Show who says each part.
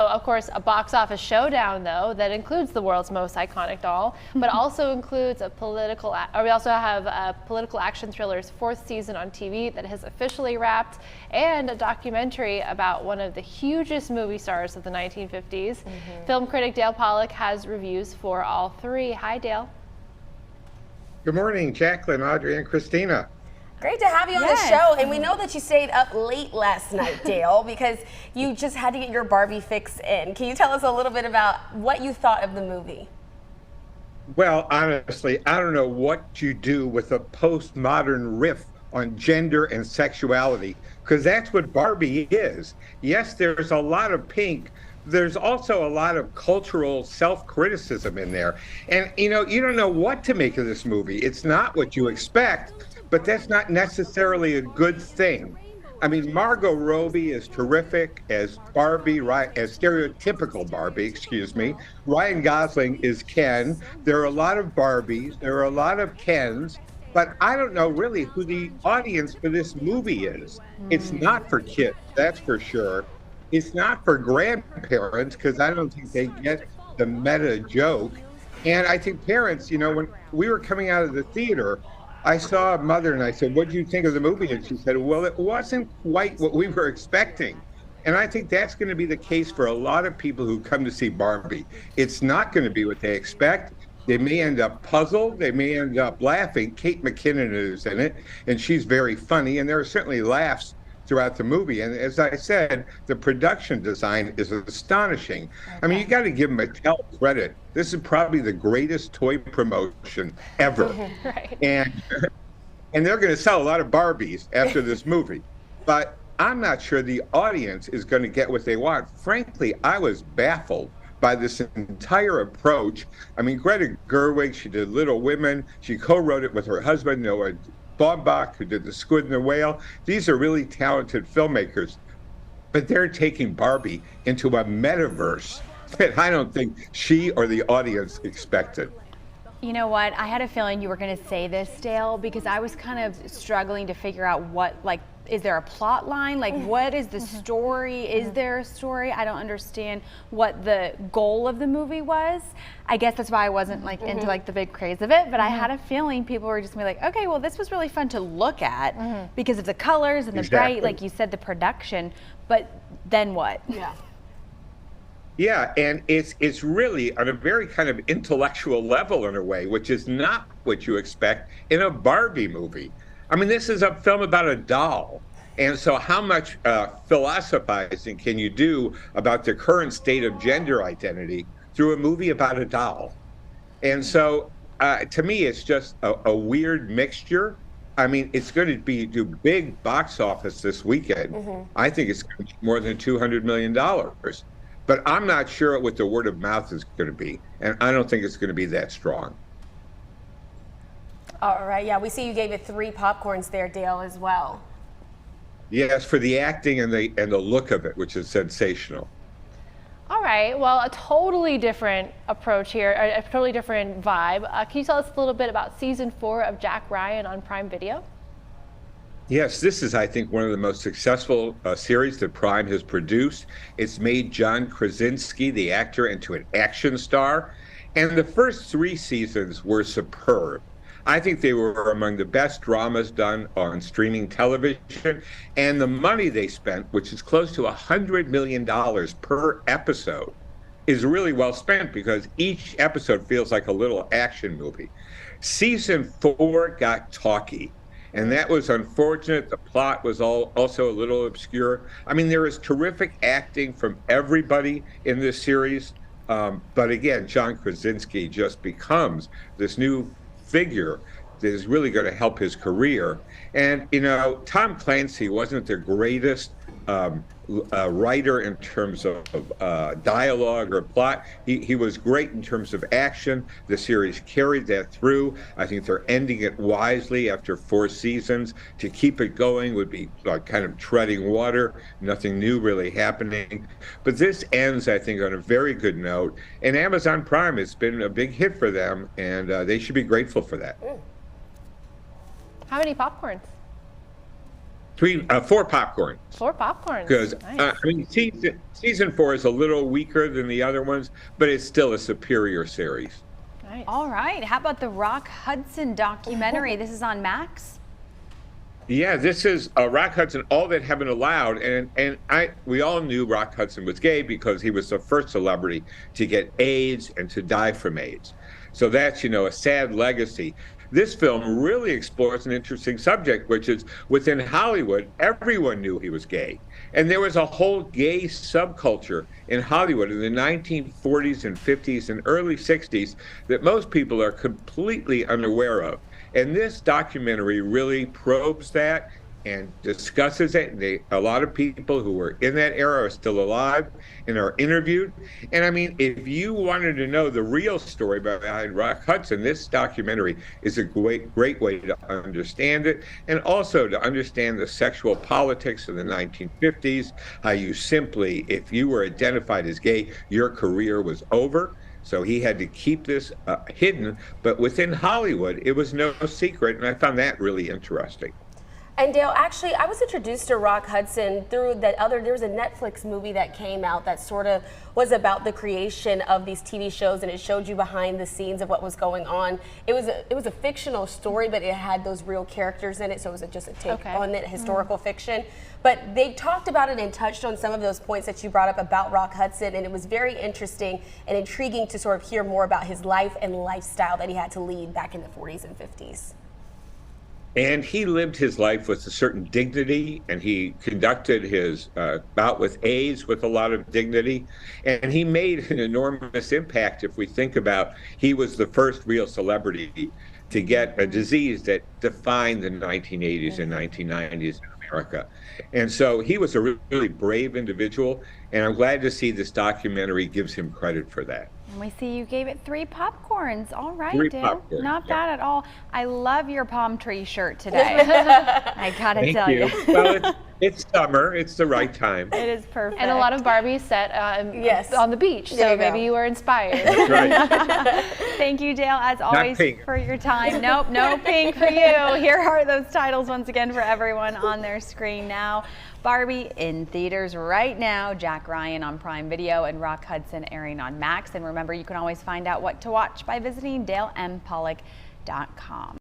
Speaker 1: of course, a box office showdown, though, that includes the world's most iconic doll, but also includes a we also have Political Action Thriller's 4th season on TV that has officially wrapped, and a documentary about one of the hugest movie stars of the 1950s. Film critic Dale Pollack has reviews for all 3. Hi, Dale.
Speaker 2: Good morning, Jacqueline, Audrey, and Christina.
Speaker 3: Great to have you on the show. And we know that you stayed up late last night, Dale, because you just had to get your Barbie fix in. Can you tell us a little bit about what you thought of the movie?
Speaker 2: Well, honestly, I don't know what you do with a postmodern riff on gender and sexuality, because that's what Barbie is. Yes, there's a lot of pink. There's also a lot of cultural self-criticism in there. And, you don't know what to make of this movie. It's not what you expect, but that's not necessarily a good thing. I mean, Margot Robbie is terrific as Barbie, as stereotypical Barbie, excuse me. Ryan Gosling is Ken. There are a lot of Barbies. There are a lot of Kens. But I don't know really who the audience for this movie is. It's not for kids, that's for sure. It's not for grandparents, because I don't think they get the meta joke. And I think parents, when we were coming out of the theater, I saw a mother and I said, "What do you think of the movie?" And she said, "Well, it wasn't quite what we were expecting." And I think that's going to be the case for a lot of people who come to see Barbie. It's not going to be what they expect. They may end up puzzled. They may end up laughing. Kate McKinnon is in it, and she's very funny. And there are certainly laughs throughout the movie. And as I said, the production design is astonishing. Okay. I mean, you got to give Mattel credit. This is probably the greatest toy promotion ever.
Speaker 1: Right.
Speaker 2: And they're going to sell a lot of Barbies after this movie. But I'm not sure the audience is going to get what they want. Frankly, I was baffled by this entire approach. I mean, Greta Gerwig, she did Little Women. She co-wrote it with her husband, Noah Baumbach, who did The Squid and the Whale. These are really talented filmmakers, but they're taking Barbie into a metaverse that I don't think she or the audience expected.
Speaker 4: You know what? I had a feeling you were going to say this, Dale, because I was kind of struggling to figure out is there a plot line? What is the story? Is there a story? I don't understand what the goal of the movie was. I guess that's why I wasn't into the big craze of it, but I had a feeling people were just gonna be like, okay, well, this was really fun to look at because of the colors and the bright, like you said, the production, but then what?
Speaker 3: Yeah.
Speaker 2: Yeah, and it's really on a very kind of intellectual level in a way, which is not what you expect in a Barbie movie. I mean, this is a film about a doll. And so how much philosophizing can you do about the current state of gender identity through a movie about a doll? And so to me, it's just a weird mixture. I mean, it's going to do big box office this weekend. I think it's going to be more than $200 million. But I'm not sure what the word of mouth is going to be. And I don't think it's going to be that strong.
Speaker 3: All right, yeah, we see you gave it 3 popcorns there, Dale, as well.
Speaker 2: Yes, for the acting and the look of it, which is sensational.
Speaker 1: All right, well, a totally different approach here, a totally different vibe. Can you tell us a little bit about season 4 of Jack Ryan on Prime Video?
Speaker 2: Yes, this is, I think, one of the most successful series that Prime has produced. It's made John Krasinski, the actor, into an action star. And the first 3 seasons were superb. I think they were among the best dramas done on streaming television. And the money they spent, which is close to $100 million per episode, is really well spent because each episode feels like a little action movie. Season 4 got talky. And that was unfortunate. The plot was also a little obscure. I mean, there is terrific acting from everybody in this series. But again, John Krasinski just becomes this new figure that is really going to help his career. And, Tom Clancy wasn't the greatest writer in terms of dialogue or plot. He was great in terms of action. The series carried that through. I think they're ending it wisely after 4 seasons. To keep it going would be like kind of treading water, nothing new really happening. But this ends, I think, on a very good note. And Amazon Prime has been a big hit for them, and they should be grateful for that.
Speaker 1: How many popcorns?
Speaker 2: 4 popcorn.
Speaker 1: 4 popcorns.
Speaker 2: Because
Speaker 1: Nice.
Speaker 2: I mean, season 4 is a little weaker than the other ones, but it's still a superior series.
Speaker 1: Nice.
Speaker 4: All right. How about the Rock Hudson documentary? This is on Max.
Speaker 2: Yeah, this is Rock Hudson, All That Heaven Allowed, and we all knew Rock Hudson was gay because he was the first celebrity to get AIDS and to die from AIDS. So that's, a sad legacy. This film really explores an interesting subject, which is within Hollywood, everyone knew he was gay. And there was a whole gay subculture in Hollywood in the 1940s and 50s and early 60s that most people are completely unaware of. And this documentary really probes that and discusses it. A lot of people who were in that era are still alive and are interviewed. And I mean, if you wanted to know the real story behind Rock Hudson, this documentary is a great way to understand it, and also to understand the sexual politics of the 1950s, how you simply, if you were identified as gay, your career was over. So he had to keep this hidden, but within Hollywood, it was no secret, and I found that really interesting.
Speaker 3: And Dale, actually, I was introduced to Rock Hudson through there was a Netflix movie that came out that sort of was about the creation of these TV shows, and it showed you behind the scenes of what was going on. It was a fictional story, but it had those real characters in it, so it was just a take on it, historical fiction. But they talked about it and touched on some of those points that you brought up about Rock Hudson, and it was very interesting and intriguing to sort of hear more about his life and lifestyle that he had to lead back in the 40s and 50s.
Speaker 2: And he lived his life with a certain dignity, and he conducted his bout with AIDS with a lot of dignity. And he made an enormous impact if we think about he was the first real celebrity to get a disease that defined the 1980s and 1990s in America. And so he was a really brave individual, and I'm glad to see this documentary gives him credit for that.
Speaker 4: And we see you gave it 3 popcorns. All right,
Speaker 2: 3
Speaker 4: Dale.
Speaker 2: popcorns,
Speaker 4: Not
Speaker 2: yeah.
Speaker 4: bad at all. I love your palm tree shirt today. I gotta tell you.
Speaker 2: Well, it's summer. It's the right time.
Speaker 4: It is perfect.
Speaker 1: And a lot of Barbies set
Speaker 3: Yes.
Speaker 1: on the beach,
Speaker 3: There
Speaker 1: so
Speaker 3: you go.
Speaker 1: maybe you were inspired.
Speaker 2: That's right.
Speaker 4: Thank you, Dale, as always,
Speaker 2: pink.
Speaker 4: for your time. Nope, no pink for you. Here are those titles once again for everyone on their screen now. Barbie in theaters right now, Jack Ryan on Prime Video, and Rock Hudson airing on Max. And remember, you can always find out what to watch by visiting DaleMPollock.com.